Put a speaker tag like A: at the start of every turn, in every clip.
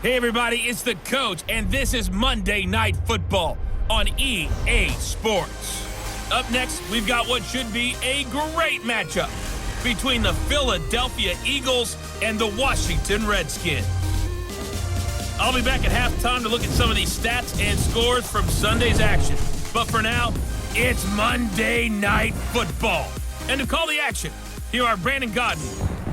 A: Hey everybody, it's the coach, and this is Monday Night Football on EA Sports. Up next, we've got what should be a great matchup between the Philadelphia Eagles and the Washington Redskins. I'll be back at halftime to look at some of these stats and scores from Sunday's action. But for now, it's Monday Night Football. And to call the action, here are Brandon Godden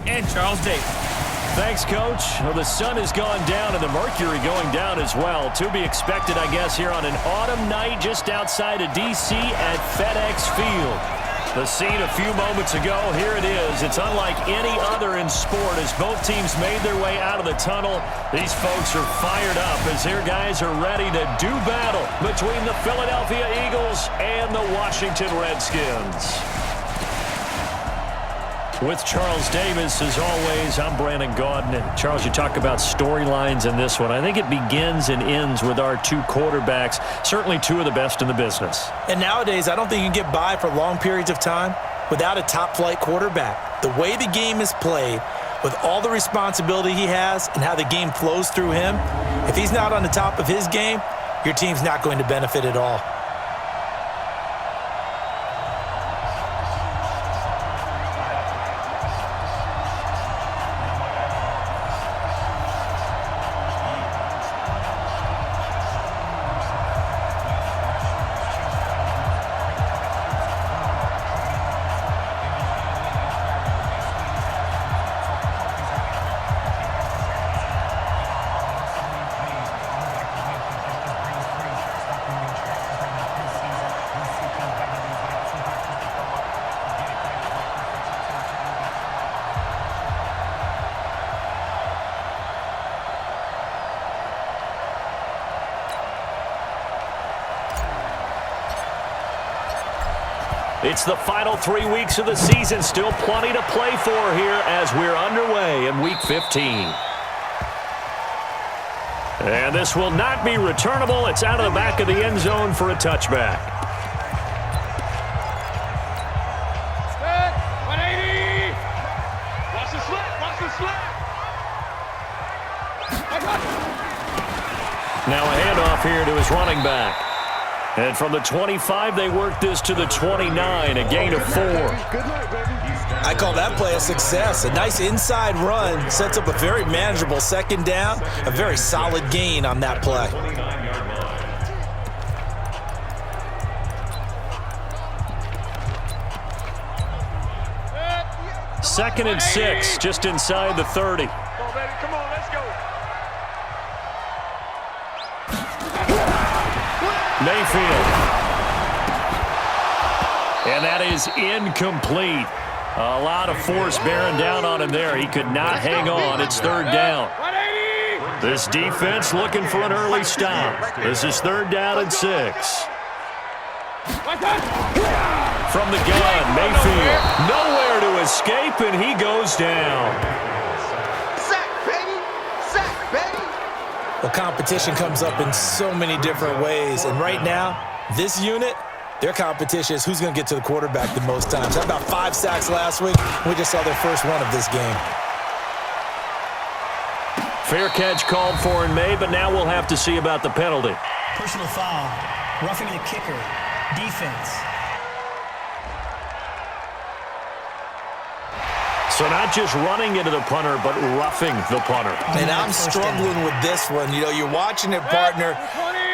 A: and Charles Davis.
B: Thanks, Coach. Well, the sun has gone down and the mercury going down as well. To be expected, I guess, here on an autumn night just outside of D.C. at FedEx Field. The scene a few moments ago, here it is. It's unlike any other in sport as both teams made their way out of the tunnel. These folks are fired up as their guys are ready to do battle between the Philadelphia Eagles and the Washington Redskins. With Charles Davis, as always, I'm Brandon Godden. And Charles, you talk about storylines in this one. I think it begins and ends with our two quarterbacks, certainly two of the best in the business.
C: And nowadays, I don't think you can get by for long periods of time without a top-flight quarterback. The way the game is played, with all the responsibility he has and how the game flows through him, if he's not on the top of his game, your team's not going to benefit at all.
B: It's the final 3 weeks of the season. Still plenty to play for here as we're underway in Week 15. And this will not be returnable. It's out of the back of the end zone for a touchback.
D: Split, 180. Watch the slip, watch the slip.
B: Now a handoff here to his running back. And from the 25, they work this to the 29, a gain of 4.
C: I call that play a success. A nice inside run sets up a very manageable second down, a very solid gain on that play.
B: Second and 6, just inside the 30.
D: Come on, baby, come on, let's go.
B: Mayfield. And that is incomplete. A lot of force bearing down on him there. He could not hang on. It's third down.
D: 180.
B: This defense looking for an early stop. This is third down and 6. From the gun, Mayfield. Nowhere to escape, and he goes down.
C: Well, competition comes up in so many different ways. And right now, this unit, their competition is who's going to get to the quarterback the most times. How about 5 sacks last week? We just saw their first one of this game.
B: Fair catch called for and made, but now we'll have to see about the penalty.
E: Personal foul, roughing the kicker, defense.
B: So not just running into the punter, but roughing the punter.
C: And I'm struggling with this one. You know, you're watching it, partner.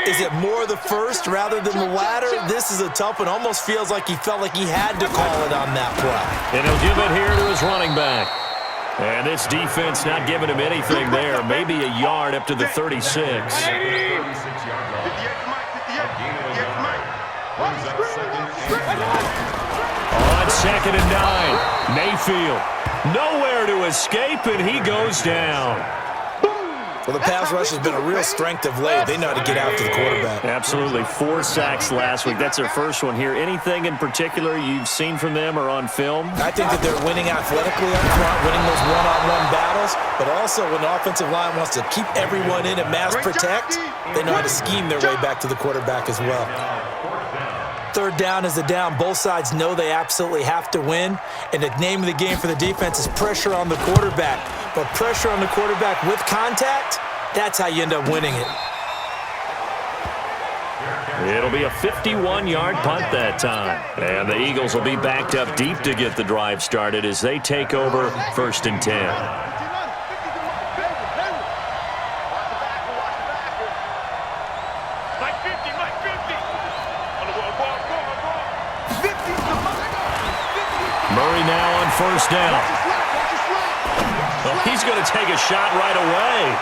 C: Is it more the first rather than the latter? This is a tough one. Almost feels like he felt like he had to call it on that play.
B: And he'll give it here to his running back. And this defense not giving him anything there. Maybe a yard up to the 36. On second and 9, Mayfield. Nowhere to escape, and he goes down.
C: Well, the pass rush has been a real strength of late. They know how to get after the quarterback.
B: Absolutely. 4 sacks last week. That's their first one here. Anything in particular you've seen from them or on film?
C: I think that they're winning athletically up front, winning those one-on-one battles, but also when the offensive line wants to keep everyone in and mass protect, they know how to scheme their way back to the quarterback as well. Third down is the down. Both sides know they absolutely have to win. And the name of the game for the defense is pressure on the quarterback. But pressure on the quarterback with contact, That's how you end up winning it.
B: It'll be a 51-yard punt that time. And the Eagles will be backed up deep to get the drive started as they take over 1st and 10. Murray now on 1st down. Well, he's going to take a shot right away.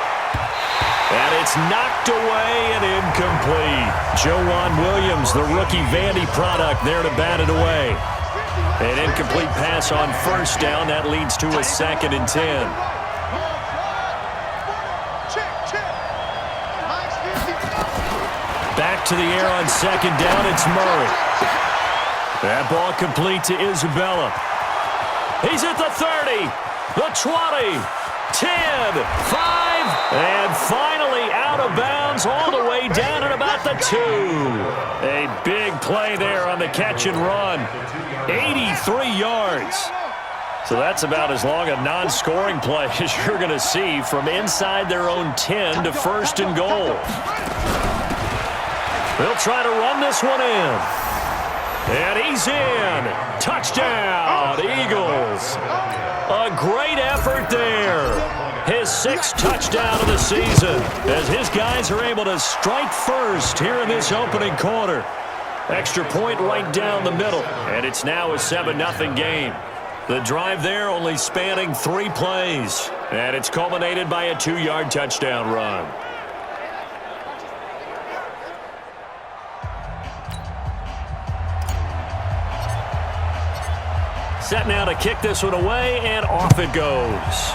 B: And it's knocked away and incomplete. Joejuan Williams, the rookie Vandy product, there to bat it away. An incomplete pass on 1st down. That leads to a 2nd and 10. Back to the air on 2nd down. It's Murray. That ball complete to Isabella. He's at the 30, the 20, 10, 5. And finally out of bounds all the way down at about the 2. A big play there on the catch and run. 83 yards. So that's about as long a non-scoring play as you're going to see from inside their own 10 to 1st and goal. They'll try to run this one in. And he's in. Touchdown, Eagles. A great effort there. His 6th touchdown of the season as his guys are able to strike first here in this opening quarter. Extra point right down the middle, and it's now a 7-0 game. The drive there only spanning 3 plays, and it's culminated by a 2-yard touchdown run. Set now to kick this one away, and off it goes.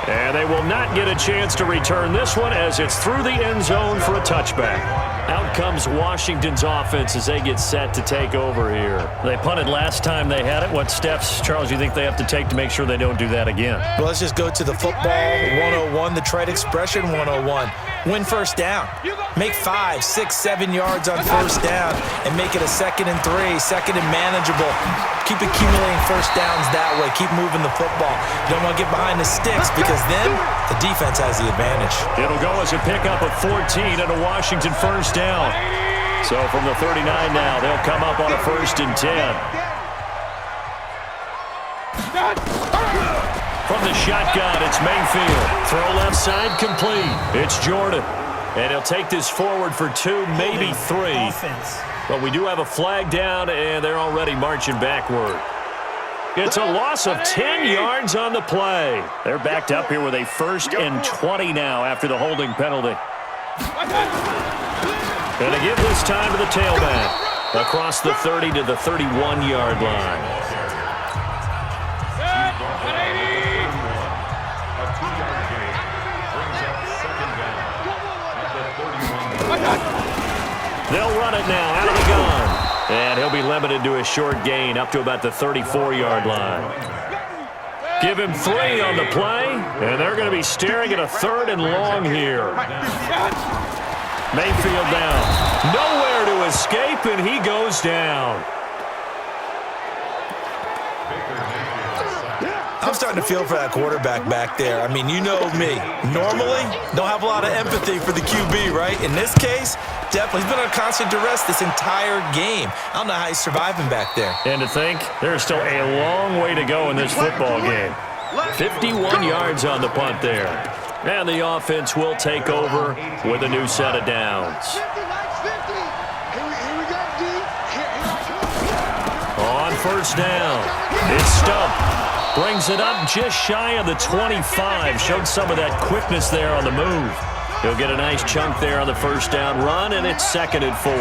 B: And they will not get a chance to return this one as it's through the end zone for a touchback. Out comes Washington's offense as they get set to take over here. They punted last time they had it. What steps, Charles, do you think they have to take to make sure they don't do that again?
C: Well, let's just go to the football 101, the trade expression 101. Win 1st down. Make 5, 6, 7 yards on 1st down and make it a 2nd and 3, 2nd and manageable. Keep accumulating 1st downs that way. Keep moving the football. You don't want to get behind the sticks because then the defense has the advantage.
B: It'll go as a pickup of 14 and a Washington 1st down. So from the 39 now, they'll come up on a 1st and 10. From the shotgun, it's Mayfield. Throw left side complete. It's Jordan. And he'll take this forward for 2, maybe 3. But we do have a flag down, and they're already marching backward. It's a loss of 10 yards on the play. They're backed up here with a 1st and 20 now after the holding penalty. Going to give this time to the tailback. Across the 30 to the 31-yard line. They'll run it now out of the gun. And he'll be limited to a short gain up to about the 34-yard line. Give him 3 on the play, and they're going to be staring at a 3rd and long here. Mayfield down. Nowhere to escape, and he goes down.
C: I'm starting to feel for that quarterback back there. I mean, you know me. Normally, don't have a lot of empathy for the QB, right? In this case, definitely. He's been on constant duress this entire game. I don't know how he's surviving back there.
B: And to think, there's still a long way to go in this football game. 51 yards on the punt there. And the offense will take over with a new set of downs. On 1st down, it's Stump. Brings it up just shy of the 25. Showed some of that quickness there on the move. He'll get a nice chunk there on the 1st down run, and it's 2nd and 4.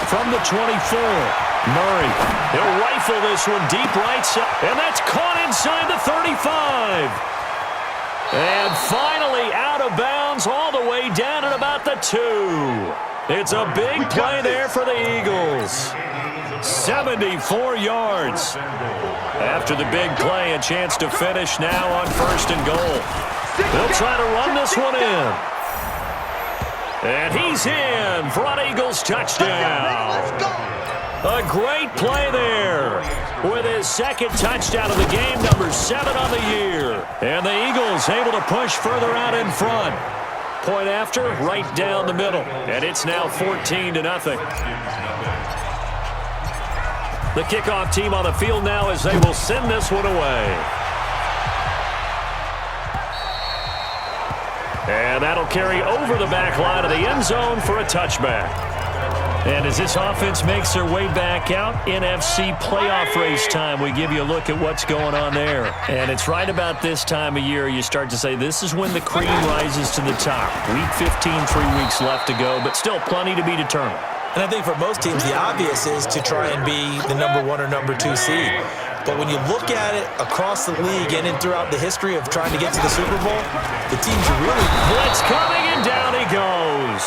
B: From the 24, Murray. He'll rifle this one deep right side, and that's caught inside the 35. And finally out of bounds all the way down at about the 2. It's a big play there for the Eagles. 74 yards. After the big play, a chance to finish now on 1st and goal. They'll try to run this one in. And he's in for an Eagles touchdown. A great play there with his second touchdown of the game, number 7 on the year. And the Eagles able to push further out in front. Point after, right down the middle. And it's now 14-0. The kickoff team on the field now as they will send this one away. And that'll carry over the back line of the end zone for a touchback. And as this offense makes their way back out, NFC playoff race time, we give you a look at what's going on there. And it's right about this time of year you start to say this is when the cream rises to the top. Week 15, 3 weeks left to go, but still plenty to be determined.
C: And I think for most teams, the obvious is to try and be the number 1 or number 2 seed. But when you look at it across the league and throughout the history of trying to get to the Super Bowl, the teams you really...
B: Blitz coming, and down he goes.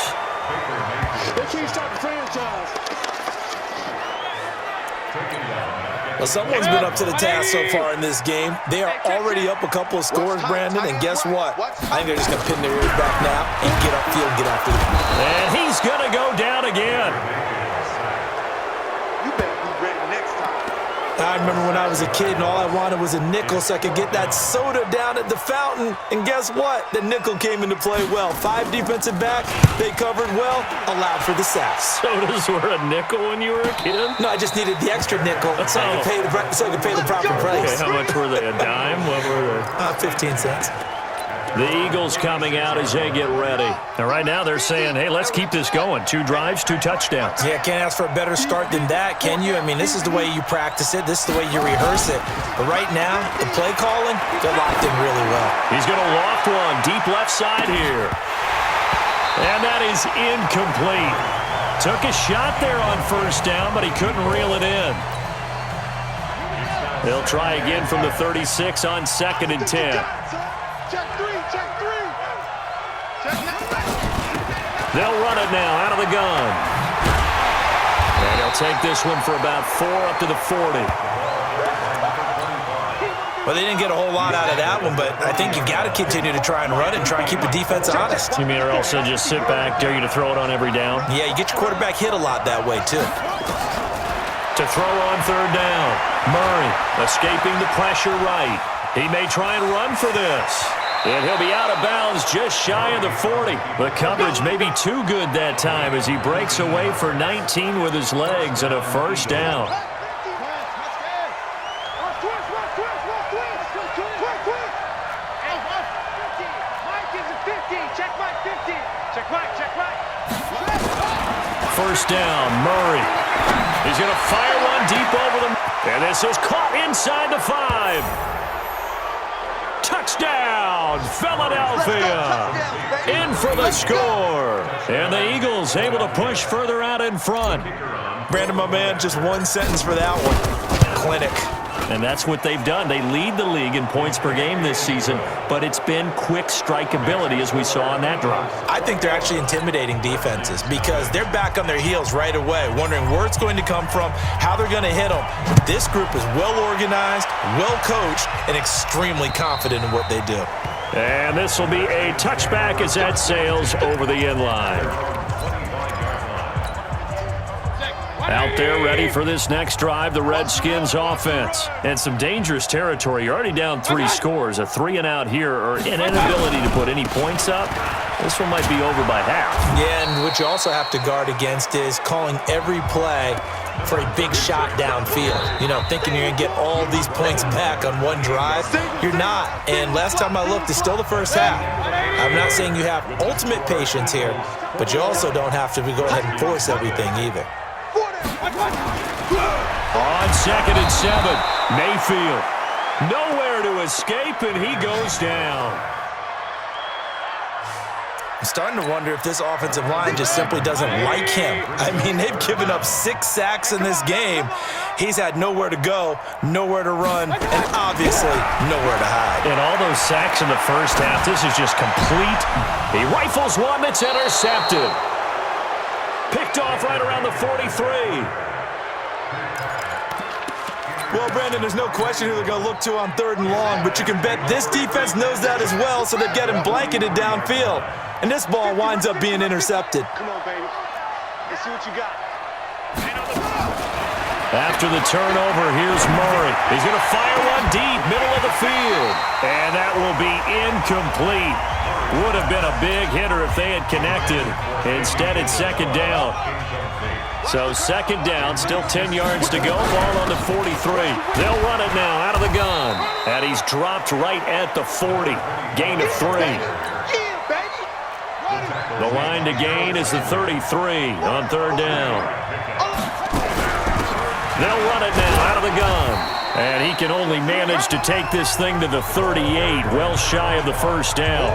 C: Well, someone's been up to the task so far in this game. They are already up a couple of scores, Brandon, and guess what? I think they're just going to pin their ears back now and get upfield and get after it.
B: And he's going to go down again.
D: You better be ready next time.
C: I remember when I was a kid and all I wanted was a nickel so I could get that soda down at the fountain. And guess what? The nickel came into play well. 5 defensive back, they covered well, allowed for the sacks.
B: Sodas were a nickel when you were a kid?
C: No, I just needed the extra nickel so I could pay the proper price.
B: Okay, how much were they? A dime? What were they?
C: 15 cents.
B: The Eagles coming out as they get ready. And right now they're saying, hey, let's keep this going. 2 drives, 2 touchdowns.
C: Yeah, can't ask for a better start than that, can you? I mean, this is the way you practice it. This is the way you rehearse it. But right now, the play calling, they're locked in really well.
B: He's going to loft one deep left side here. And that is incomplete. Took a shot there on first down, but he couldn't reel it in. They'll try again from the 36 on 2nd and 10.
D: Check 3, check 3.
B: They'll run it now out of the gun. And he'll take this one for about 4 up to the 40.
C: Well, they didn't get a whole lot out of that one, but I think you've got to continue to try and run it and try and keep the defense honest.
B: You mean or else just sit back, dare you to throw it on every down?
C: Yeah, you get your quarterback hit a lot that way, too.
B: To throw on 3rd down. Murray escaping the pressure right. He may try and run for this. And he'll be out of bounds just shy of the 40. The coverage may be too good that time as he breaks away for 19 with his legs and a first down. First down, Murray. He's going to fire one deep over them. And this is caught inside the 5. Touchdown, Philadelphia. In for the score. And the Eagles able to push further out in front.
C: Brandon, my man, just one sentence for that one. Clinic.
B: And that's what they've done. They lead the league in points per game this season, but it's been quick strike ability as we saw on that drive.
C: I think they're actually intimidating defenses because they're back on their heels right away, wondering where it's going to come from, how they're going to hit them. This group is well organized, well coached, and extremely confident in what they do.
B: And this will be a touchback as that sails over the end line. Out there ready for this next drive, the Redskins offense. And some dangerous territory. You're already down 3 scores. A 3-and-out here or an inability to put any points up. This one might be over by half.
C: Yeah, and what you also have to guard against is calling every play for a big shot downfield. You know, thinking you're going to get all these points back on one drive. You're not. And last time I looked, it's still the first half. I'm not saying you have ultimate patience here, but you also don't have to go ahead and force everything either.
B: On 2nd and 7, Mayfield. Nowhere to escape, and he goes down.
C: I'm starting to wonder if this offensive line just simply doesn't like him. I mean, they've given up 6 sacks in this game. He's had nowhere to go, nowhere to run, and obviously nowhere to hide.
B: And all those sacks in the first half, this is just complete. He rifles one that's intercepted. Picked off right around the 43.
C: Well, Brandon, there's no question who they're going to look to on 3rd and long, but you can bet this defense knows that as well, so they've got him blanketed downfield. And this ball winds up being intercepted.
D: Come on, baby. Let's see what you got.
B: After the turnover, here's Murray. He's going to fire one deep, middle of the field. And that will be incomplete. Would have been a big hitter if they had connected. Instead, it's second down. So second down, still 10 yards to go. Ball on the 43. They'll run it now out of the gun. And he's dropped right at the 40. Gain of 3. The line to gain is the 33 on third down. They'll run it now out of the gun. And he can only manage to take this thing to the 38, well shy of the first down.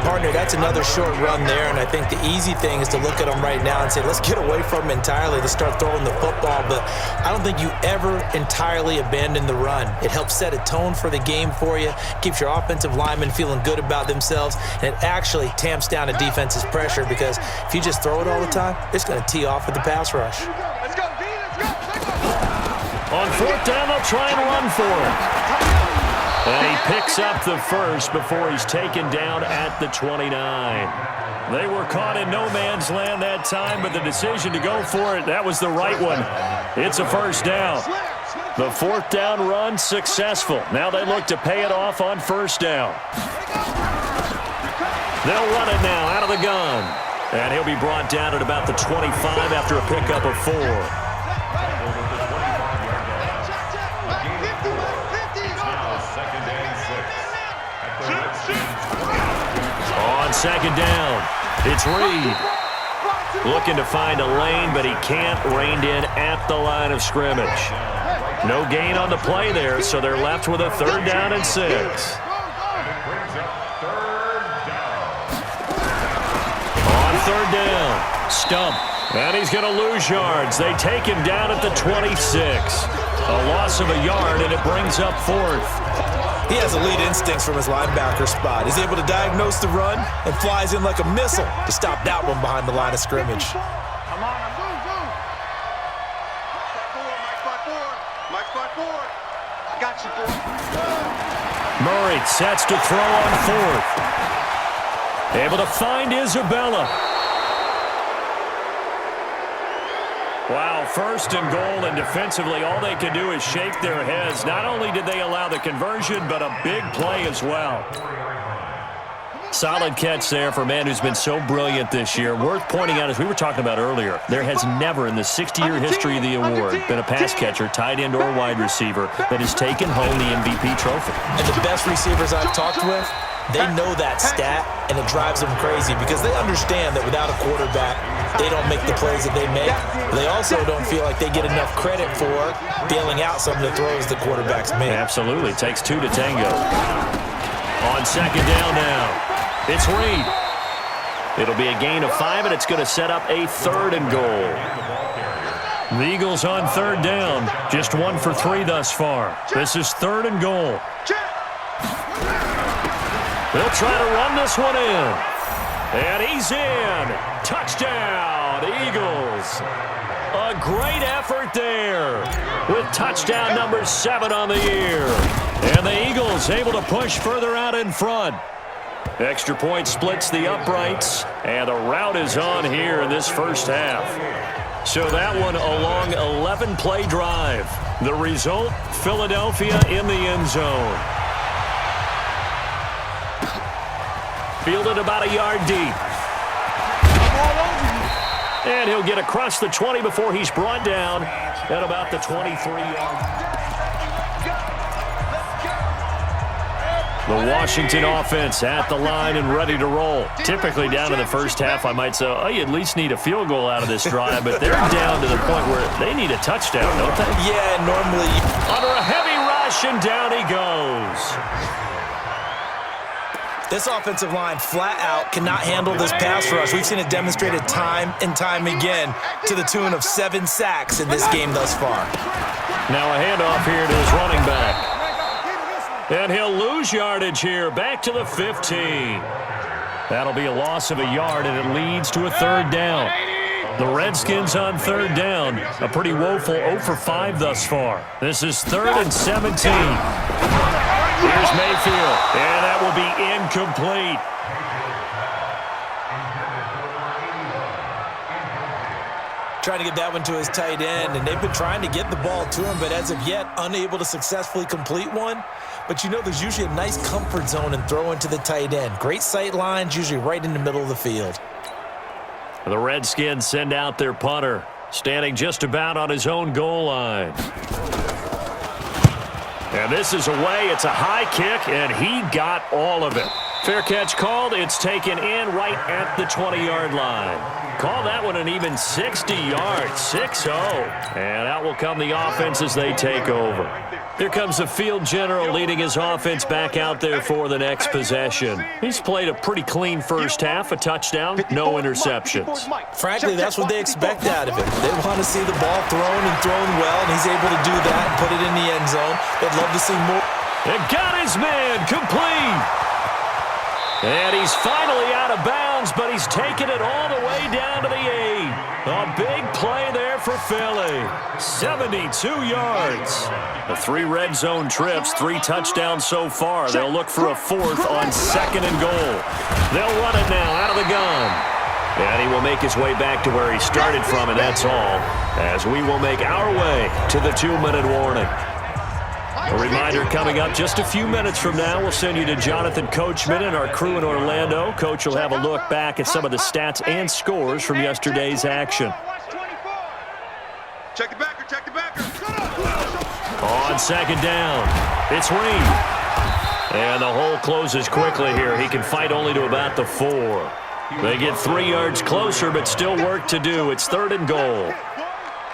C: Partner, that's another short run there, and I think the easy thing is to look at him right now and say, let's get away from him entirely to start throwing the football, but I don't think you ever entirely abandon the run. It helps set a tone for the game for you, keeps your offensive linemen feeling good about themselves, and it actually tamps down a defense's pressure because if you just throw it all the time, it's going to tee off with the pass rush.
D: Let's go, D. Let's go.
B: On fourth down, they'll try and run for it. And he picks up the first before he's taken down at the 29. They were caught in no man's land that time, but the decision to go for it, that was the right one. It's a first down. The fourth down run successful. Now they look to pay it off on first down. They'll run it now out of the gun. And he'll be brought down at about the 25 after a pickup of 4. On second down, it's Reed. Looking to find a lane, but he can't. Reined in at the line of scrimmage. No gain on the play there, so they're left with a third down and 6. On third down, Stump. And he's going to lose yards. They take him down at the 26. A loss of a yard, and it brings up fourth.
C: He has elite instincts from his linebacker spot. He's able to diagnose the run and flies in like a missile to stop that one behind the line of scrimmage.
D: Come on, move. Mike, spot forward. I got you, boy.
B: Murray sets to throw on fourth. Able to find Isabella. Wow, first and goal, and defensively all they can do is shake their heads. Not only did they allow the conversion, but a big play as well. Solid catch there for a man who's been so brilliant this year. Worth pointing out, as we were talking about earlier, there has never in the 60-year history of the award been a pass catcher, tight end or wide receiver that has taken home the MVP trophy.
C: And the best receivers I've talked with, they know that stat, and it drives them crazy because they understand that without a quarterback, they don't make the plays that they make. They also don't feel like they get enough credit for bailing out some of the throws the quarterbacks make.
B: Absolutely. Takes 2 to tango. On second down now, it's Reed. It'll be a gain of 5, and it's going to set up a third and goal. The Eagles on third down, just 1 for 3 thus far. This is third and goal. They'll try to run this one in. And he's in. Touchdown, Eagles. A great effort there with touchdown number 7 on the year. And the Eagles able to push further out in front. Extra point splits the uprights, and the route is on here in this first half. So that one a long 11-play drive. The result, Philadelphia in the end zone. Fielded about a yard deep. And he'll get across the 20 before he's brought down at about the 23-yard. The Washington offense at the line and ready to roll. Typically down in the first half, I might say, oh, you at least need a field goal out of this drive, but they're down to the point where they need a touchdown, don't they?
C: Yeah, normally.
B: Under a heavy rush, and down he goes.
C: This offensive line flat out cannot handle this pass rush. We've seen it demonstrated time and time again to the tune of 7 sacks in this game thus far.
B: Now a handoff here to his running back. And he'll lose yardage here, back to the 15. That'll be a loss of a yard, and it leads to a third down. The Redskins on third down, a pretty woeful 0 for 5 thus far. This is 3rd and 17. Here's Mayfield, and that will be incomplete.
C: Trying to get that one to his tight end, and they've been trying to get the ball to him, but as of yet, unable to successfully complete one. But you know, there's usually a nice comfort zone in throwing to the tight end. Great sight lines, usually right in the middle of the field.
B: The Redskins send out their punter, standing just about on his own goal line. And this is away. It's a high kick, and he got all of it. Fair catch called. It's taken in right at the 20-yard line. Call that one an even 60 yards, 6-0. And out will come the offense as they take over. Here comes the field general leading his offense back out there for the next possession. He's played a pretty clean first half, a touchdown, no interceptions.
C: Frankly, that's what they expect out of him. They want to see the ball thrown and thrown well, and he's able to do that and put it in the end zone. They'd love to see more.
B: And got his man complete. And he's finally out of bounds, but he's taken it all the way down to the 8. A big play there for Philly. 72 yards. The 3 red zone trips, 3 touchdowns so far. They'll look for a 4th on 2nd and goal. They'll run it now out of the gun. And he will make his way back to where he started from, and that's all, as we will make our way to the 2-minute warning. A reminder coming up just a few minutes from now. We'll send you to Jonathan Coachman and our crew in Orlando. Coach will have a look back at some of the stats and scores from yesterday's action.
D: Check the backer, check the backer.
B: On 2nd down, it's Reed. And the hole closes quickly here. He can fight only to about the 4. They get 3 yards closer, but still work to do. It's 3rd and goal.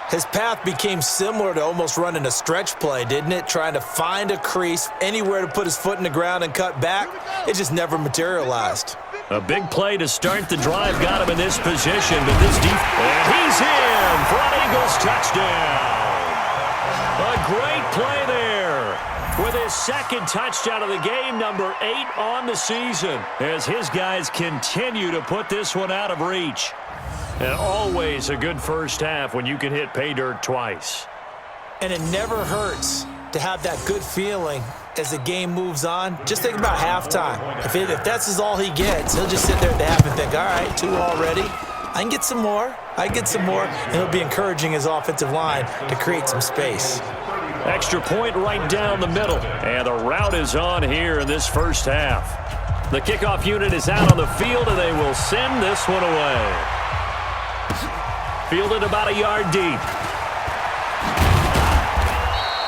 C: His path became similar to almost running a stretch play, didn't it? Trying to find a crease, anywhere to put his foot in the ground and cut back. It just never materialized.
B: A big play to start the drive got him in this position, but this and he's in for an Eagles touchdown. A great play there with his 2nd touchdown of the game, number 8 on the season, as his guys continue to put this one out of reach. And always a good first half when you can hit pay dirt twice.
C: And it never hurts to have that good feeling as the game moves on. Just think about halftime. If that's all he gets, he'll just sit there at the half and think, all right, 2 already. I can get some more. And he'll be encouraging his offensive line to create some space.
B: Extra point right down the middle. And the route is on here in this first half. The kickoff unit is out on the field, and they will send this one away. Fielded about a yard deep.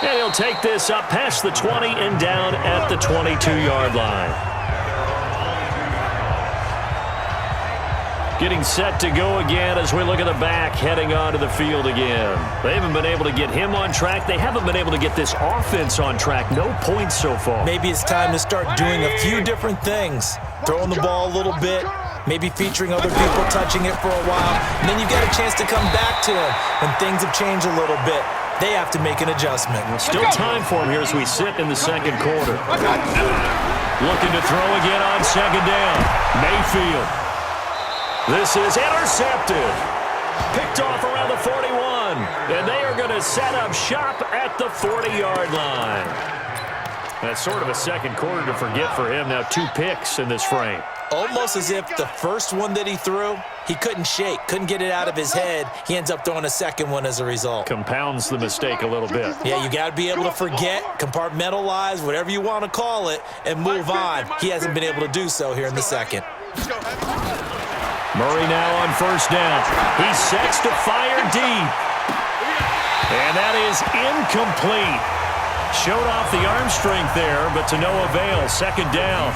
B: And he'll take this up past the 20 and down at the 22-yard line. Getting set to go again as we look at the back heading onto the field again. They haven't been able to get him on track. They haven't been able to get this offense on track. No points so far.
C: Maybe it's time to start doing a few different things. Throwing the ball a little bit. Maybe featuring other people touching it for a while. And then you get a chance to come back to him when things have changed a little bit. They have to make an adjustment.
B: Still time for him here as we sit in the 2nd quarter. Looking to throw again on 2nd down. Mayfield. This is intercepted. Picked off around the 41. And they are going to set up shop at the 40-yard line. That's sort of a 2nd quarter to forget for him. Now 2 picks in this frame.
C: Almost as if the first one that he threw, he couldn't shake, couldn't get it out of his head. He ends up throwing a 2nd one as a result.
B: Compounds the mistake a little bit.
C: Yeah, you got to be able to forget, compartmentalize, whatever you want to call it, and move on. He hasn't been able to do so here in the 2nd.
B: Murray now on 1st down. He sets to fire deep. And that is incomplete. Showed off the arm strength there, but to no avail. 2nd down.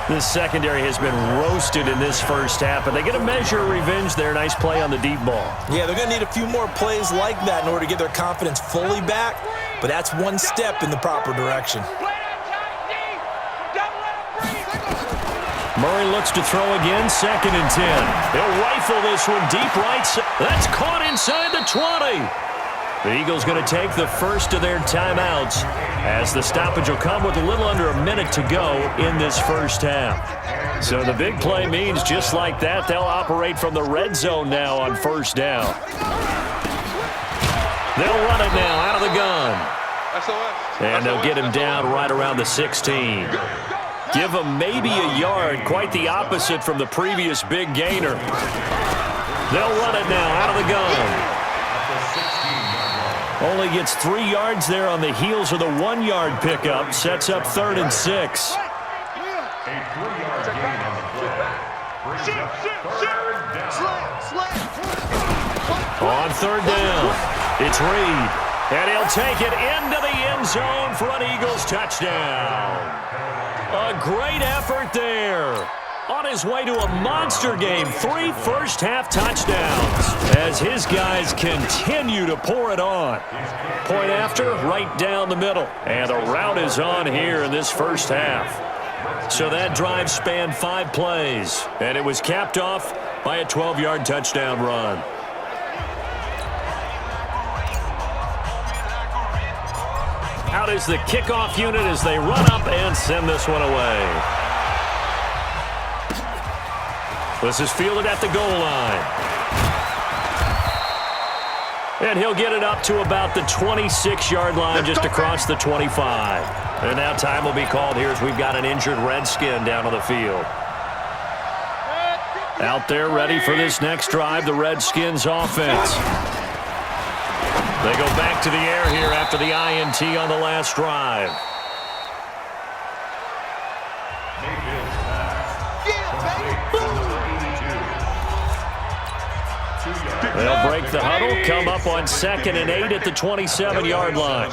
B: This secondary has been roasted in this first half, and they get a measure of revenge there. Nice play on the deep ball.
C: Yeah, they're going to need a few more plays like that in order to get their confidence fully back, but that's one step in the proper direction.
B: Murray looks to throw again, 2nd and 10. They'll rifle this one deep right. That's caught inside the 20. The Eagles going to take the first of their timeouts as the stoppage will come with a little under a minute to go in this first half. So the big play means just like that, they'll operate from the red zone now on 1st down. They'll run it now out of the gun. And they'll get him down right around the 16. Give him maybe a yard, quite the opposite from the previous big gainer. They'll run it now out of the gun. Only gets 3 yards there on the heels of the 1-yard pickup. Sets up 3rd and 6. On 3rd down, it's Reed. And he'll take it into the end zone for an Eagles touchdown. A great effort there. On his way to a monster game, 3 first-half touchdowns as his guys continue to pour it on. Point after, right down the middle. And the route is on here in this first half. So that drive spanned 5 plays, and it was capped off by a 12-yard touchdown run. Out is the kickoff unit as they run up and send this one away. This is fielded at the goal line. And he'll get it up to about the 26-yard line, just across the 25. And now time will be called here as we've got an injured Redskin down on the field. Out there ready for this next drive, the Redskins offense. They go back to the air here after the INT on the last drive. They'll break the huddle, come up on 2nd and 8 at the 27-yard line.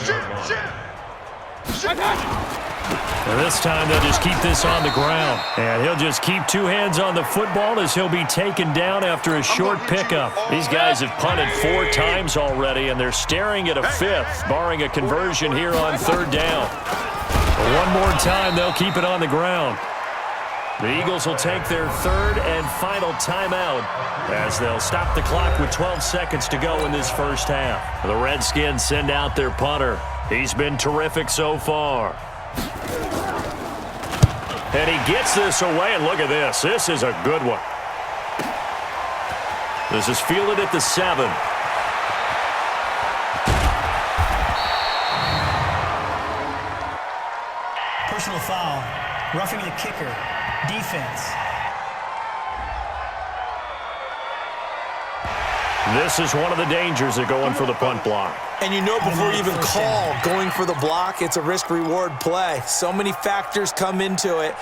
B: And this time they'll just keep this on the ground. And he'll just keep 2 hands on the football as he'll be taken down after a short pickup. These guys have punted 4 times already, and they're staring at a 5th, barring a conversion here on 3rd down. But one more time, they'll keep it on the ground. The Eagles will take their 3rd and final timeout as they'll stop the clock with 12 seconds to go in this first half. The Redskins send out their punter. He's been terrific so far. And he gets this away, and look at this. This is a good one. This is fielded at the 7.
E: Personal foul. Roughing the kicker. Defense.
B: This is one of the dangers of going for the punt block.
C: And you know before you even call going for the block, it's a risk-reward play. So many factors come into it.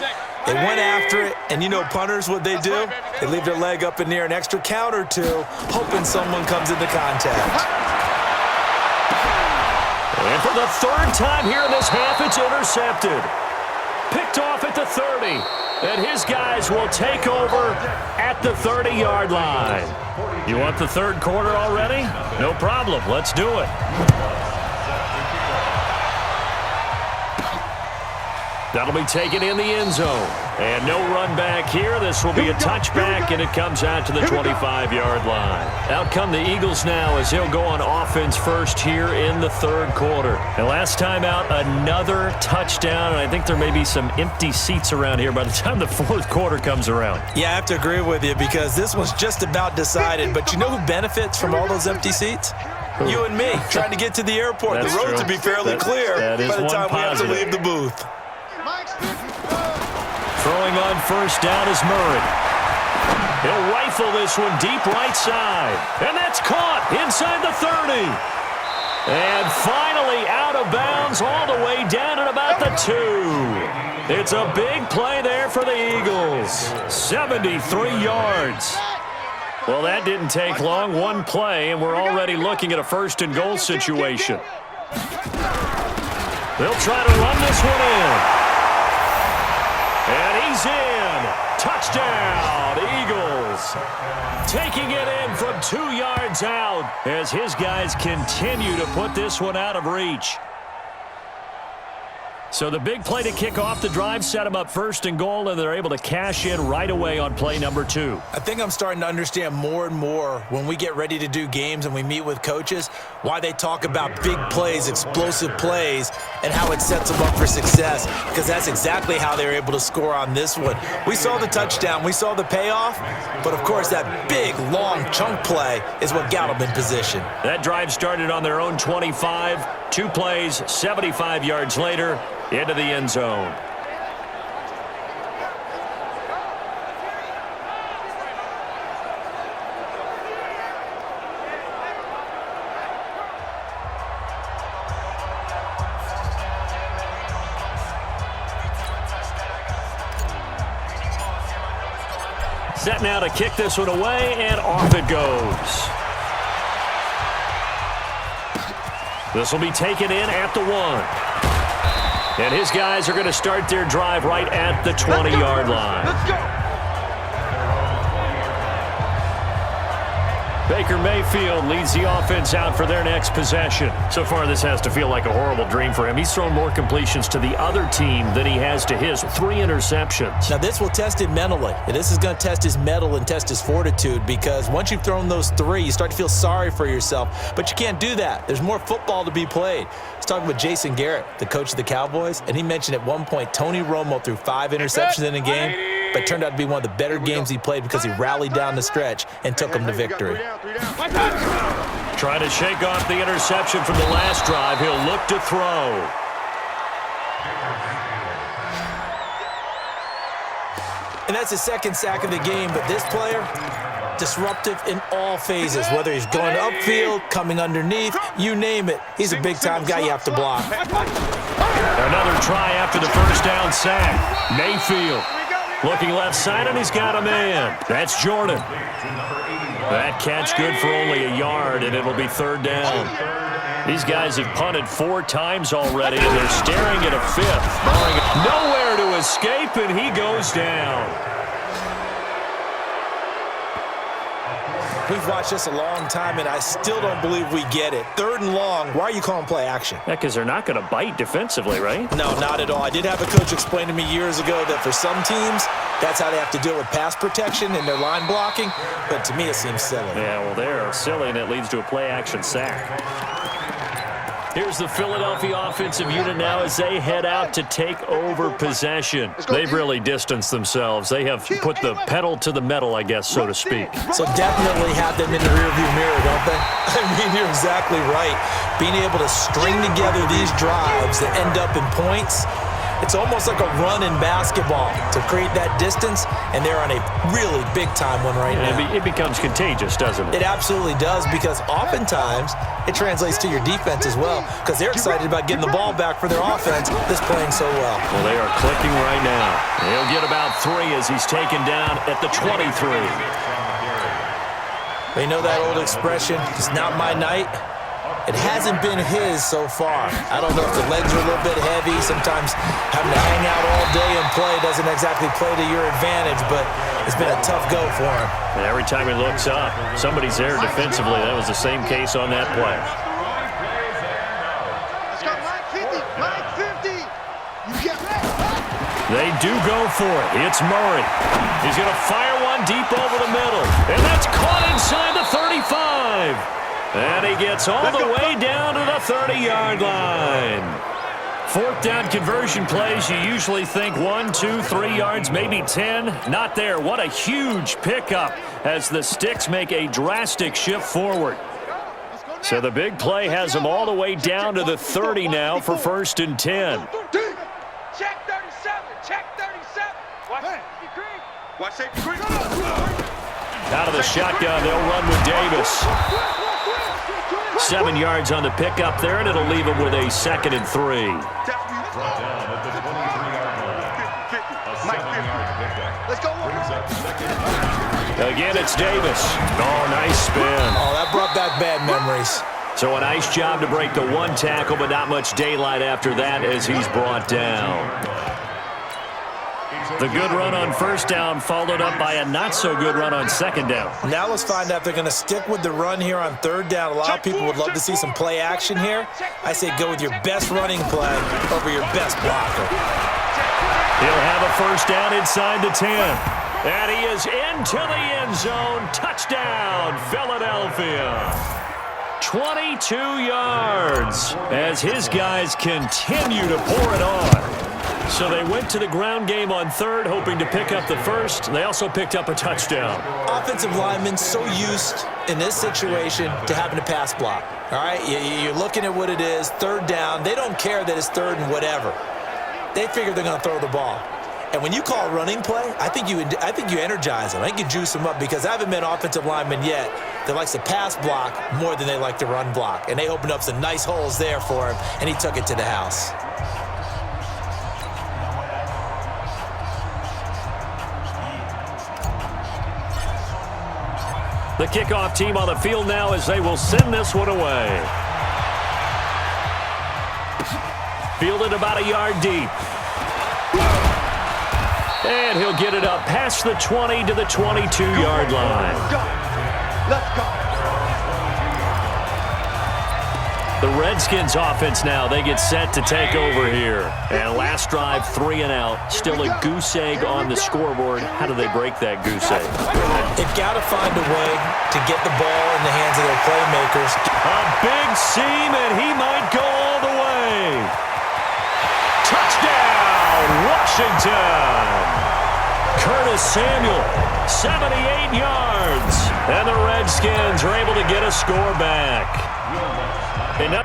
C: They went after it, and you know punters, what they do? They leave their leg up in the air an extra count or 2, hoping someone comes into contact.
B: And for the 3rd time here in this half, it's intercepted. Picked off at the 30. And his guys will take over at the 30-yard line. You want the 3rd quarter already? No problem. Let's do it. That'll be taken in the end zone. And no run back here. This will be a touchback, and it comes out to the 25-yard line. Out come the Eagles now as he'll go on offense first here in the 3rd quarter. And last time out, another touchdown, and I think there may be some empty seats around here by the time the 4th quarter comes around.
C: Yeah, I have to agree with you because this one's just about decided. But you know who benefits from all those empty seats? You and me, trying to get to the airport.
B: That's
C: the roads
B: true.
C: will be fairly clear
B: by the time
C: we have to leave the booth.
B: Throwing on 1st down is Murray. He'll rifle this one deep right side. And that's caught inside the 30. And finally out of bounds all the way down at about the 2. It's a big play there for the Eagles. 73 yards. Well, that didn't take long. One play, and we're already looking at a 1st and goal situation. They'll try to run this one in. And he's in. Touchdown, Eagles. Taking it in from 2 yards out as his guys continue to put this one out of reach. So the big play to kick off the drive set them up 1st and goal, and they're able to cash in right away on play number 2.
C: I think I'm starting to understand more and more when we get ready to do games and we meet with coaches why they talk about big plays, explosive plays, and how it sets them up for success, because that's exactly how they were able to score on this one. We saw the touchdown, we saw the payoff, but of course that big, long chunk play is what got them in position.
B: That drive started on their own 25, 2 plays, 75 yards later, into the end zone. Set now to kick this one away, and off it goes. This will be taken in at the 1. And his guys are going to start their drive right at the 20-yard line.
D: Let's go.
B: Baker Mayfield leads the offense out for their next possession. So far, this has to feel like a horrible dream for him. He's thrown more completions to the other team than he has to his. 3 interceptions.
C: Now, this will test him mentally. And this is going to test his mettle and test his fortitude, because once you've thrown those 3, you start to feel sorry for yourself. But you can't do that. There's more football to be played. I was talking with Jason Garrett, the coach of the Cowboys, and he mentioned at one point Tony Romo threw 5 interceptions in a game, but turned out to be one of the better games he played because he rallied down the stretch and took him to victory.
B: Trying to shake off the interception from the last drive. He'll look to throw.
C: And that's his second sack of the game, but this player, disruptive in all phases, whether he's going upfield, coming underneath, you name it. He's a big-time guy you have to block.
B: Another try after the first down sack. Mayfield looking left side, and he's got a man. That's Jordan. That catch good for only a yard, and it'll be 3rd down. These guys have punted 4 times already, and they're staring at a 5th. Nowhere to escape, and he goes down.
C: We've watched this a long time, and I still don't believe we get it. 3rd and long, why are you calling play action?
B: Yeah, because they're not going to bite defensively, right?
C: No, not at all. I did have a coach explain to me years ago that for some teams, that's how they have to deal with pass protection and their line blocking, but to me it seems silly.
B: Yeah, well, they're silly, and it leads to a play-action sack. Here's the Philadelphia offensive unit now as they head out to take over possession. They've really distanced themselves. They have put the pedal to the metal, I guess, so to speak.
C: So definitely have them in the rearview mirror, don't they? I mean, you're exactly right. Being able to string together these drives that end up in points, it's almost like a run in basketball to create that distance, and they're on a really big-time one right now.
B: It becomes contagious, doesn't it?
C: It absolutely does, because oftentimes it translates to your defense as well, because they're excited about getting the ball back for their offense that's playing so well.
B: Well, they are clicking right now. He'll get about 3 as he's taken down at the 23.
C: They know that old expression, it's not my night. It hasn't been his so far. I don't know if the legs are a little bit heavy. Sometimes having to hang out all day and play doesn't exactly play to your advantage, but it's been a tough go for him.
B: And every time he looks up, somebody's there defensively. That was the same case on that play.
D: Let's go, 950. You get
B: They do go for it. It's Murray. He's going to fire one deep over the middle, and that's caught inside the 35. And he gets all the way down to the 30-yard line. 4th down conversion plays, you usually think 1, 2, 3 yards, maybe 10. Not there. What a huge pickup as the Sticks make a drastic shift forward. So the big play has them all the way down to the 30 now for 1st and 10.
D: check 37. Check 37. Watch safety creep. Watch safety creep.
B: Out of the shotgun, they'll run with Davis. 7 yards on the pickup there, and it'll leave him with a 2nd and 3.
D: Let's go.
B: Again, it's Davis. Oh, nice spin.
C: Oh, that brought back bad memories.
B: So a nice job to break the 1 tackle, but not much daylight after that as he's brought down. The good run on 1st down followed up by a not-so-good run on 2nd down.
C: Now let's find out if they're going to stick with the run here on 3rd down. A lot of people would love to see some play action here. I say go with your best running play over your best blocker.
B: He'll have a 1st down inside the 10. And he is into the end zone. Touchdown, Philadelphia. 22 yards as his guys continue to pour it on. So they went to the ground game on 3rd, hoping to pick up the 1st. They also picked up a touchdown.
C: Offensive linemen so used in this situation to having to pass block. All right, you're looking at what it is, 3rd down. They don't care that it's 3rd and whatever. They figure they're going to throw the ball. And when you call a running play, I think you energize them. I think you juice them up, because I haven't met an offensive lineman yet that likes to pass block more than they like to run block. And they opened up some nice holes there for him, and he took it to the house.
B: The kickoff team on the field now as they will send this one away. Fielded about a yard deep. And he'll get it up past the 20 to the 22-yard line.
D: Let's go.
B: The Redskins offense now, they get set to take over here. And last drive, 3 and out. Still a goose egg on the scoreboard. How do they break that goose egg?
C: They've got to find a way to get the ball in the hands of their playmakers.
B: A big seam, and he might go all the way. Touchdown, Washington. Curtis Samuel, 78 yards. And the Redskins are able to get a score back. And now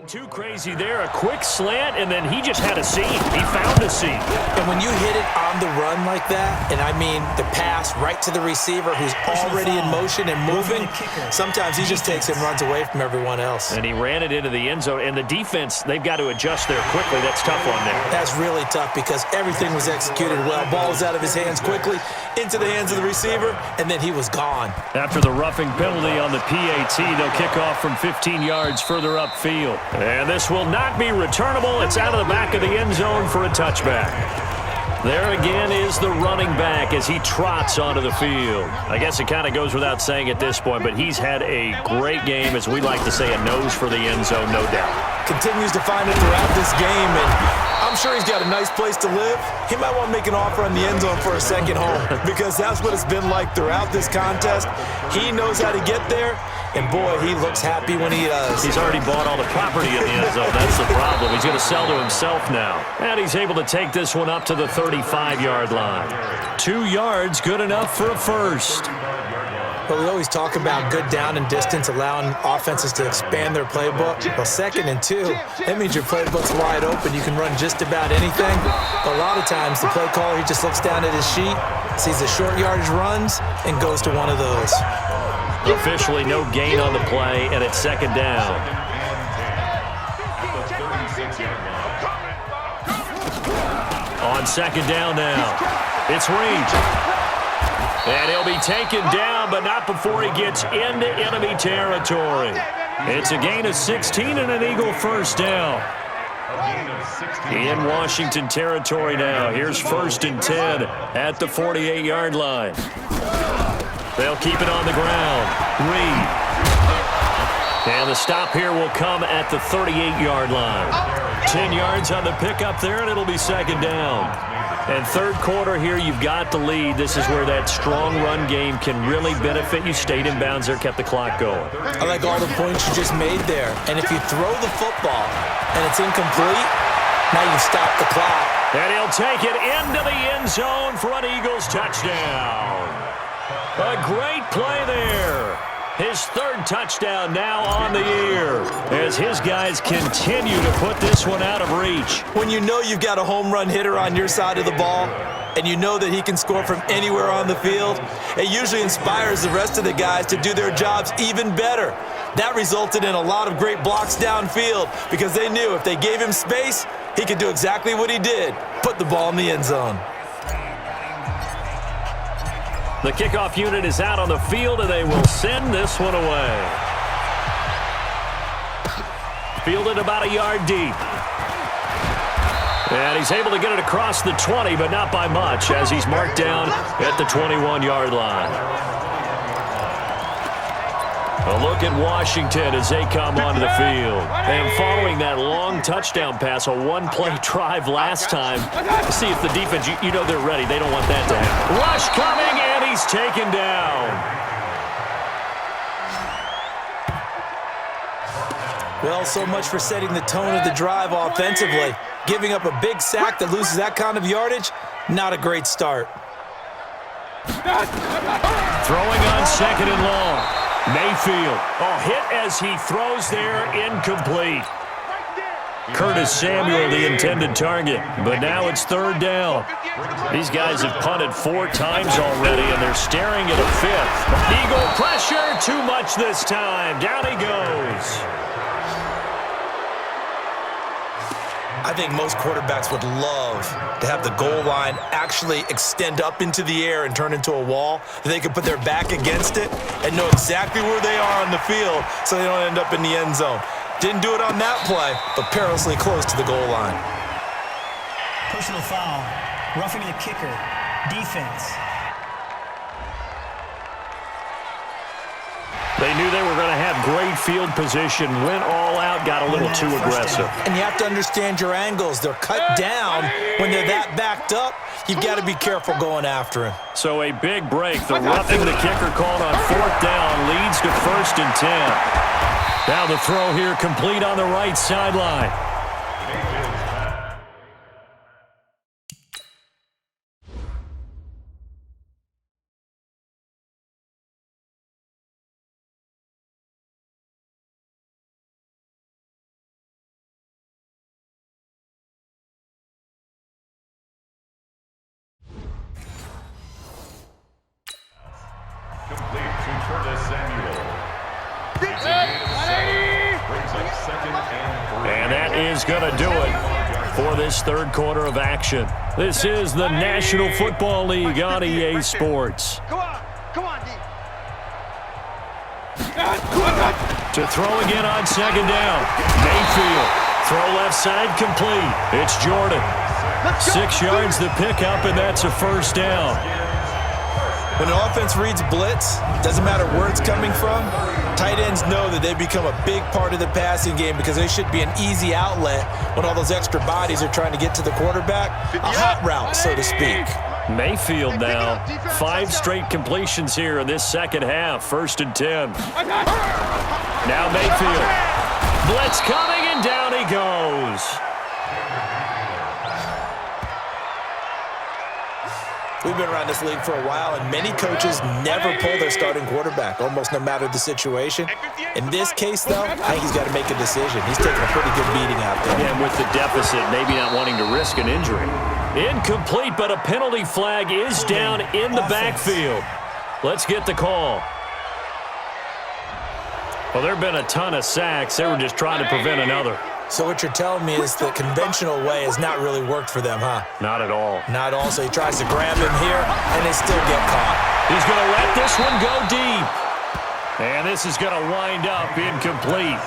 B: nothing too crazy there. A quick slant, and then he just had a seam. He found a seam.
C: And when you hit it on the run like that, and I mean the pass right to the receiver who's already in motion and moving, sometimes he just takes and runs away from everyone else.
B: And he ran it into the end zone. And the defense, they've got to adjust there quickly. That's tough on them.
C: That's really tough because everything was executed well. Ball was out of his hands quickly, into the hands of the receiver, and then he was gone.
B: After the roughing penalty on the PAT, they'll kick off from 15 yards further upfield. And this will not be returnable. It's out of the back of the end zone for a touchback. There again is the running back as he trots onto the field. I guess it kind of goes without saying at this point, but he's had a great game, as we like to say, a nose for the end zone, no doubt.
C: Continues to find it throughout this game, and I'm sure he's got a nice place to live. He might want to make an offer on the end zone for a second home because that's what it's been like throughout this contest. He knows how to get there, and boy, he looks happy when he does.
B: He's already bought all the property in the end zone. That's the problem. He's going to sell to himself now. And he's able to take this one up to the 35-yard line. 2 yards, good enough for a first.
C: But we always talk about good down and distance, allowing offenses to expand their playbook. Well, 2nd and 2, that means your playbook's wide open. You can run just about anything. But a lot of times, the play caller, he just looks down at his sheet, sees the short yardage runs, and goes to one of those.
B: Officially no gain on the play, and it's 2nd down. On 2nd down now, it's Reed. And he'll be taken down, but not before he gets into enemy territory. It's a gain of 16 and an Eagle first down. In Washington territory now. Here's 1st and 10 at the 48-yard line. They'll keep it on the ground. Reed. And the stop here will come at the 38-yard line. 10 yards on the pickup there, and it'll be 2nd down. And 3rd quarter here, you've got the lead. This is where that strong run game can really benefit you. Stayed in bounds there, kept the clock going.
C: I like all the points you just made there. And if you throw the football and it's incomplete, now you stop the clock.
B: And he'll take it into the end zone for an Eagles touchdown. A great play there. His 3rd touchdown now on the year as his guys continue to put this one out of reach.
C: When you know you've got a home run hitter on your side of the ball and you know that he can score from anywhere on the field, it usually inspires the rest of the guys to do their jobs even better. That resulted in a lot of great blocks downfield because they knew if they gave him space, he could do exactly what he did, put the ball in the end zone.
B: The kickoff unit is out on the field, and they will send this one away. Fielded about a yard deep. And he's able to get it across the 20, but not by much, as he's marked down at the 21-yard line. A look at Washington as they come onto the field. And following that long touchdown pass, a one-play drive last time, see if the defense, you know they're ready. They don't want that to happen. Rush coming, and he's taken down.
C: Well, so much for setting the tone of the drive offensively. Giving up a big sack that loses that kind of yardage, not a great start.
B: Throwing on 2nd and long. Mayfield. Hit as he throws there, incomplete. Curtis Samuel, the intended target, but now it's 3rd down. These guys have punted 4 times already, and they're staring at a 5th. Eagle pressure, too much this time. Down he goes.
C: I think most quarterbacks would love to have the goal line actually extend up into the air and turn into a wall. They could put their back against it and know exactly where they are on the field so they don't end up in the end zone. Didn't do it on that play, but perilously close to the goal line.
E: Personal foul. Roughing the kicker. Defense.
B: They knew they were going to have great field position, went all out, got a little too aggressive.
C: And you have to understand your angles. They're cut down when they're that backed up. You've got to be careful going after him.
B: So a big break. The roughing the kicker called on 4th down leads to 1st and 10. Now the throw here complete on the right sideline.
F: Complete to Curtis Samuel.
B: And that is going to do it for this 3rd quarter of action. This is the National Football League on EA Sports.
D: Come on, D.
B: To throw again on 2nd down. Mayfield. Throw left side complete. It's Jordan. 6 yards the pickup, and that's a 1st down.
C: When an offense reads blitz, doesn't matter where it's coming from, tight ends know that they become a big part of the passing game because they should be an easy outlet when all those extra bodies are trying to get to the quarterback. A hot route, so to speak.
B: Mayfield now. 5 straight completions here in this 2nd half. 1st and 10. Now Mayfield. Blitz coming, and down he goes.
C: We've been around this league for a while, and many coaches never pull their starting quarterback, almost no matter the situation. In this case, though, I think he's got to make a decision. He's taking a pretty good beating out there.
B: And with the deficit, maybe not wanting to risk an injury. Incomplete, but a penalty flag is down in the backfield. Let's get the call. Well, there have been a ton of sacks. They were just trying to prevent another.
C: So what you're telling me is the conventional way has not really worked for them, huh?
B: Not at all.
C: Not all. So he tries to grab him here, and they still get caught.
B: He's going to let this one go deep. And this is going to wind up incomplete.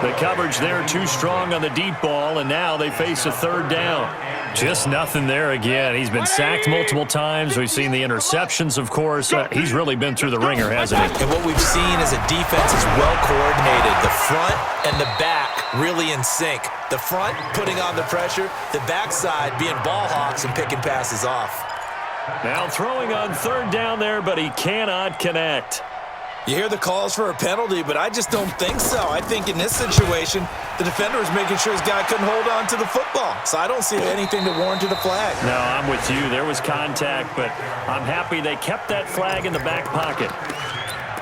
B: The coverage there too strong on the deep ball, and now they face a 3rd down. Just nothing there again. He's been sacked multiple times. We've seen the interceptions, of course. He's really been through the ringer, hasn't he?
C: And what we've seen is a defense is well coordinated. The front and the back really in sync. The front putting on the pressure, the backside being ball hawks and picking passes off.
B: Now throwing on 3rd down there, but he cannot connect.
C: You hear the calls for a penalty, but I just don't think so. I think in this situation, the defender was making sure his guy couldn't hold on to the football. So I don't see anything to warrant a flag.
B: No, I'm with you. There was contact, but I'm happy they kept that flag in the back pocket.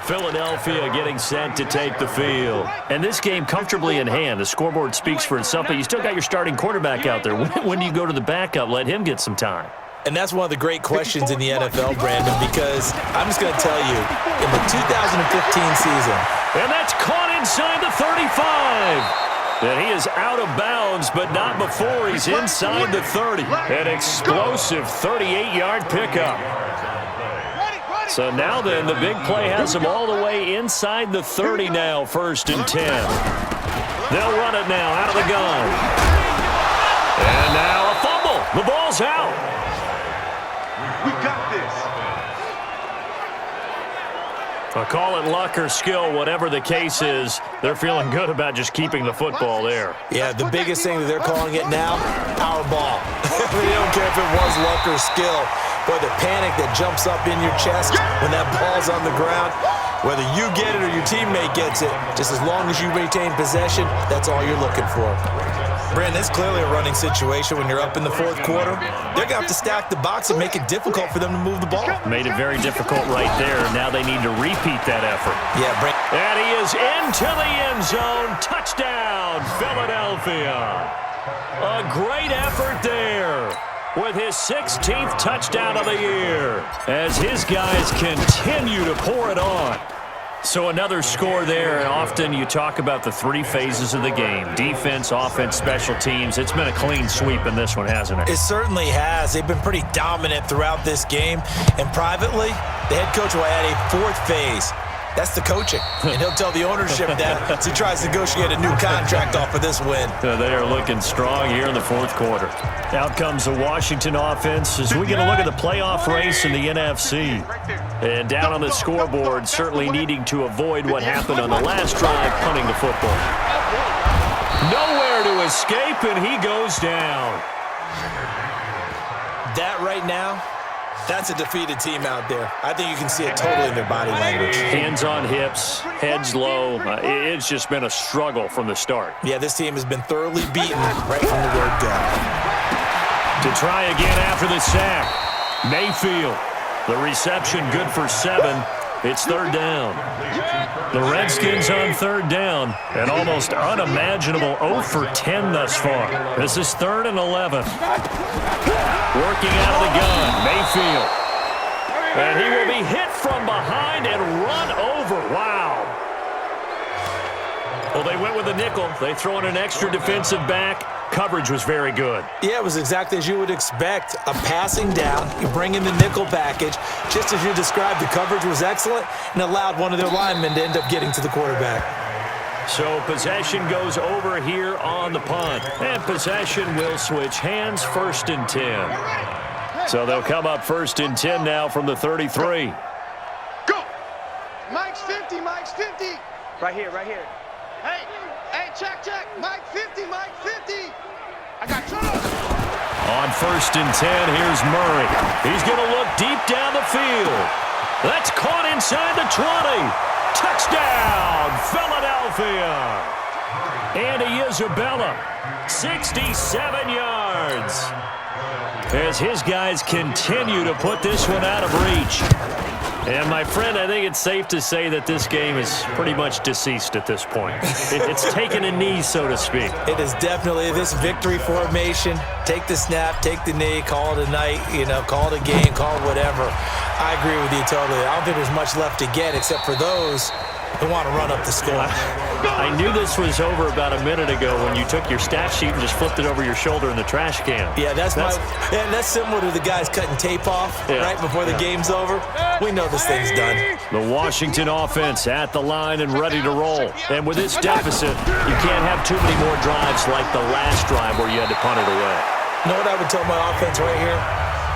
B: Philadelphia getting set to take the field. And this game comfortably in hand. The scoreboard speaks for itself, but you still got your starting quarterback out there. When do you go to the backup? Let him get some time.
C: And that's one of the great questions in the NFL, Brandon, because I'm just going to tell you, in the 2015 season.
B: And that's caught inside the 35. And he is out of bounds, but not before he's inside the 30. An explosive 38-yard pickup. So now then, the big play has him all the way inside the 30 now, 1st and 10. They'll run it now out of the gun. And now a fumble. The ball's out.
D: We got this.
B: I'll call it luck or skill, whatever the case is. They're feeling good about just keeping the football there.
C: Yeah, the biggest thing that they're calling it now, our ball. They don't care if it was luck or skill. Boy, the panic that jumps up in your chest when that ball's on the ground, whether you get it or your teammate gets it, just as long as you retain possession, that's all you're looking for. Brandon, it's clearly a running situation when you're up in the fourth quarter. They're going to have to stack the box and make it difficult for them to move the ball.
B: Made it very difficult right there. Now they need to repeat that effort.
C: Yeah, Brandon.
B: And he is into the end zone. Touchdown, Philadelphia. A great effort there with his 16th touchdown of the year as his guys continue to pour it on. So another score there, and often you talk about the three phases of the game: defense, offense, special teams. It's been a clean sweep in this one, hasn't it?
C: It certainly has. They've been pretty dominant throughout this game. And privately, the head coach will add a fourth phase. That's the coaching. And he'll tell the ownership that as he tries to negotiate a new contract off of this win.
B: They are looking strong here in the fourth quarter. Out comes the Washington offense as we get a look at the playoff race in the NFC. And down on the scoreboard, certainly needing to avoid what happened on the last drive, punting the football. Nowhere to escape, and he goes down.
C: That right now, that's a defeated team out there. I think you can see it totally in their body language.
B: Hands on hips, heads low. It's just been a struggle from the start.
C: Yeah, this team has been thoroughly beaten right from the word go.
B: To try again after the sack, Mayfield. The reception good for 7. It's third down. The Redskins on third down. An almost unimaginable 0 for 10 thus far. This is 3rd and 11. Working out of the gun, Mayfield. And he will be hit from behind and run over. Wow. Well, they went with a nickel. They throw in an extra defensive back. Coverage was very good.
C: Yeah, it was exactly as you would expect. A passing down, you bring in the nickel package. Just as you described, the coverage was excellent and allowed one of their linemen to end up getting to the quarterback.
B: So possession goes over here on the punt. And possession will switch hands, 1st and 10. So they'll come up 1st and 10 now from the 33.
D: Go! Mike's 50, Mike's 50. Right here, right here. Hey, check. Mike 50, Mike 50. I got you.
B: On 1st and 10, here's Murray. He's going to look deep down the field. That's caught inside the 20. Touchdown, Philadelphia. Andy Isabella, 67 yards. As his guys continue to put this one out of reach. And, my friend, I think it's safe to say that this game is pretty much deceased at this point. It's taken a knee, so to speak.
C: It is definitely this victory formation. Take the snap, take the knee, call it a night, call it a game, call it whatever. I agree with you totally. I don't think there's much left to get except for those who want to run up the score.
B: I knew this was over about a minute ago when you took your stat sheet and just flipped it over your shoulder in the trash can.
C: Yeah, that's similar to the guys cutting tape off right before the game's over. We know this thing's done.
B: The Washington offense at the line and ready to roll. And with this deficit, you can't have too many more drives like the last drive where you had to punt it away.
C: You know what I would tell my offense right here?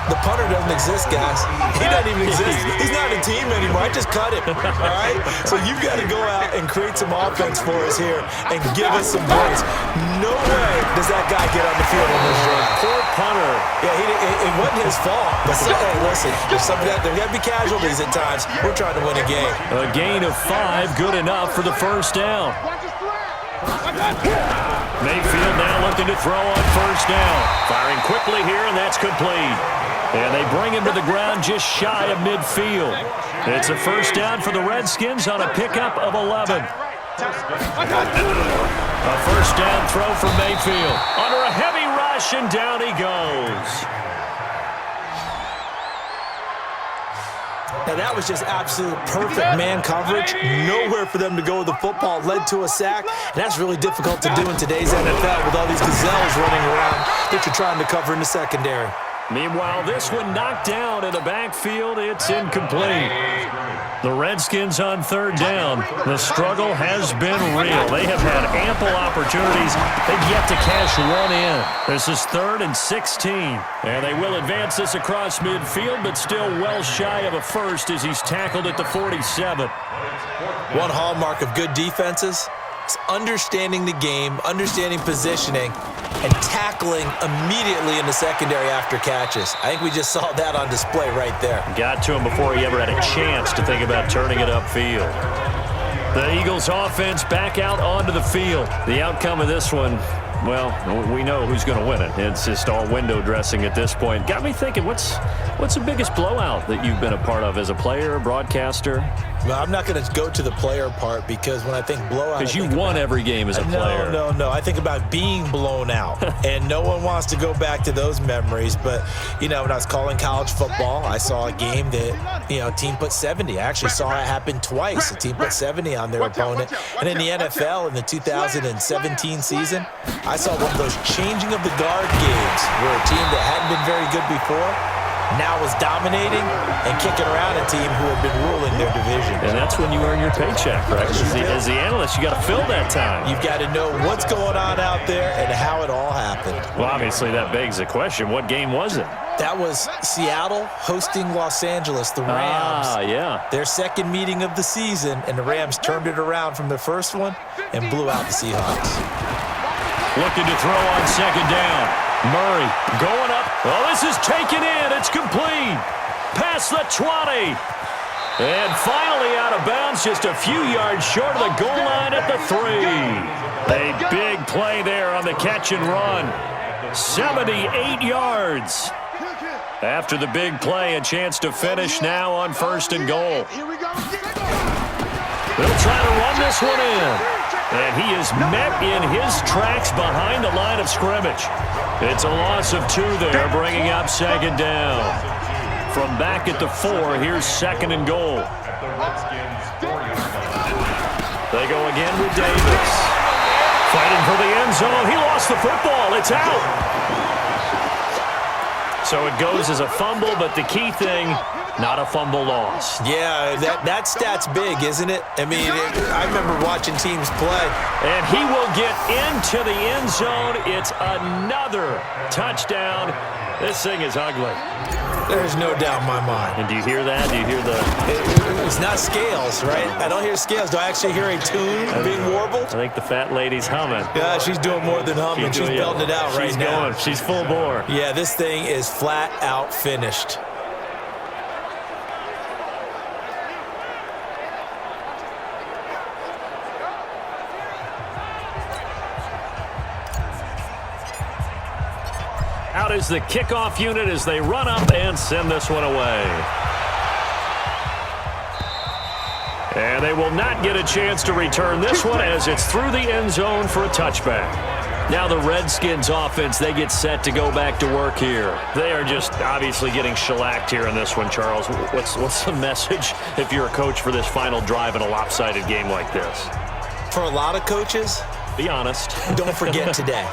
C: The punter doesn't exist, guys. He doesn't even exist. He's not a team anymore. I just cut him, all right? So you've got to go out and create some offense for us here and give us some points. No way does that guy get on the field on this drive.
B: Poor punter.
C: Yeah, it wasn't his fault. But hey, listen, there's got to be casualties at times. We're trying to win a game.
B: A gain of 5, good enough for the first down. Mayfield now looking to throw on first down. Firing quickly here, and that's complete. And they bring him to the ground just shy of midfield. It's a first down for the Redskins on a pickup of 11. A first down throw for Mayfield. Under a heavy rush, and down he goes.
C: Now that was just absolute perfect man coverage. Nowhere for them to go with the football. Led to a sack. And that's really difficult to do in today's NFL with all these gazelles running around that you're trying to cover in the secondary.
B: Meanwhile, this one knocked down in the backfield. It's incomplete. The Redskins on third down. The struggle has been real. They have had ample opportunities. They've yet to cash one in. This is 3rd and 16. And they will advance this across midfield, but still well shy of a first as he's tackled at the 47.
C: One hallmark of good defenses It's understanding the game, understanding positioning, and tackling immediately in the secondary after catches. I think we just saw that on display right there.
B: Got to him before he ever had a chance to think about turning it upfield. The Eagles offense back out onto the field. The outcome of this one, well, we know who's going to win it. It's just all window dressing at this point. Got me thinking, what's the biggest blowout that you've been a part of as a player, broadcaster?
C: Well, I'm not going to go to the player part because when I think blowout,
B: because you won every game as a player.
C: No. I think about being blown out, and no one wants to go back to those memories. But, when I was calling college football, I saw a game that, a team put 70. I actually saw it happen twice. A team put 70 on their opponent. And in the NFL in the 2017 season, I saw one of those changing of the guard games where a team that hadn't been very good before now was dominating and kicking around a team who had been ruling their division.
B: And that's when you earn your paycheck, right? As the analyst, you got to fill that time.
C: You've got to know what's going on out there and how it all happened.
B: Well, obviously that begs the question, what game was it?
C: That was Seattle hosting Los Angeles, the Rams.
B: Yeah.
C: Their second meeting of the season, and the Rams turned it around from the first one and blew out the Seahawks.
B: Looking to throw on second down. Murray going up. Oh, this is taken in. It's complete. Past the 20. And finally out of bounds, just a few yards short of the goal line at the 3. A big play there on the catch and run. 78 yards. After the big play, a chance to finish now on first and goal. They'll try to run this one in. And he is met in his tracks behind the line of scrimmage. It's a loss of 2 there, bringing up second down. From back at the 4, here's second and goal. They go again with Davis. Fighting for the end zone. He lost the football. It's out. So it goes as a fumble, but the key thing, not a fumble loss.
C: Yeah, that stat's big, isn't it? I mean, I remember watching teams play.
B: And he will get into the end zone. It's another touchdown. This thing is ugly.
C: There's no doubt in my mind.
B: And do you hear that? Do you hear the...
C: It's not scales, right? I don't hear scales. Do I actually hear a tune being warbled?
B: I think the fat lady's humming.
C: Yeah, she's doing more than humming. She's belting it out right now.
B: She's full bore.
C: Yeah, this thing is flat out finished.
B: Out is the kickoff unit as they run up and send this one away. And they will not get a chance to return this one as it's through the end zone for a touchback. Now the Redskins offense, they get set to go back to work here. They are just obviously getting shellacked here in this one, Charles. What's the message if you're a coach for this final drive in a lopsided game like this?
C: For a lot of coaches,
B: be honest.
C: Don't forget today.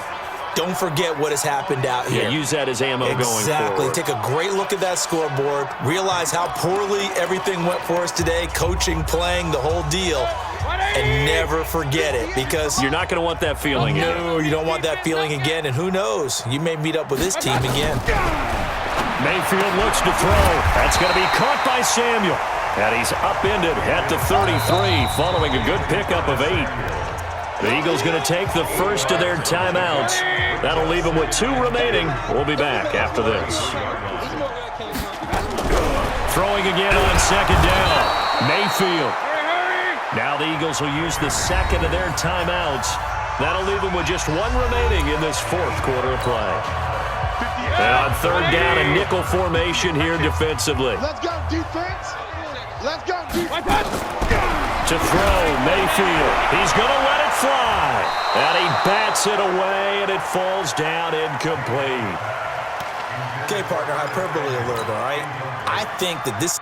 C: Don't forget what has happened out here.
B: Yeah, use that as ammo going forward.
C: Exactly. Take a great look at that scoreboard. Realize how poorly everything went for us today. Coaching, playing, the whole deal. And never forget it because...
B: You're not going to want that feeling again.
C: No, you don't want that feeling again. And who knows? You may meet up with this team again.
B: Mayfield looks to throw. That's going to be caught by Samuel. And he's upended at the 33 following a good pickup of 8. The Eagles going to take the first of their timeouts. That'll leave them with 2 remaining. We'll be back after this. Throwing again on second down. Mayfield. Now the Eagles will use the second of their timeouts. That'll leave them with just 1 remaining in this 4th quarter of play. And on third down, a nickel formation here defensively.
D: Let's go, defense. Let's go, defense.
B: To throw, Mayfield. He's going to let it fly. And he bats it away, and it falls down incomplete.
C: Okay, partner, hyperbole alert, all right? I think that this